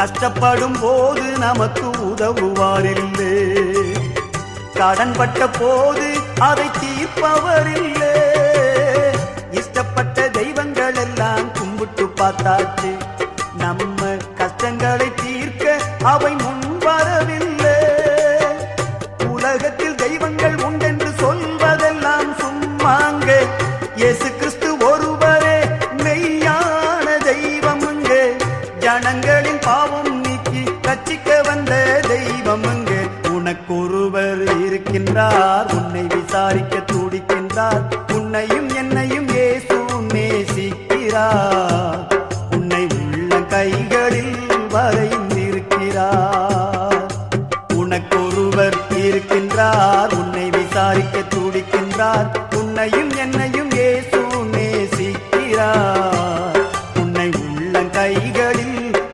கஷ்டப்படும் போது நமக்கு உதவுவாரில்லை, கடன்பட்ட போது அதை தீர்ப்பவரில்லை. இஷ்டப்பட்ட தெய்வங்கள் எல்லாம் கும்பிட்டு பார்த்தாச்சு, நம்ம கஷ்டங்களை தீர்க்க அவை முன் வரவில்லை. உலகத்தில் தெய்வங்கள் உண்டென்று சொல்வதெல்லாம் சும்மாங்க, இயேசு கிறிஸ்து ஒருவரே மெய்யான தெய்வமுங்க. ஜனங்களின் பாவம் நீக்கி ரட்சிக்க வந்த தெய்வமுங்க. உனக்கொருவர் இருக்கின்றார், உன்னை விசாரிக்க துடிக்கின்றார். உன்னையும் என்னையும் இயேசு நேசிக்கிறார், உன்னை உள்ள கைகளில் வரைந்திருக்கிறார். உனக்கொருவர் இருக்கின்றார்,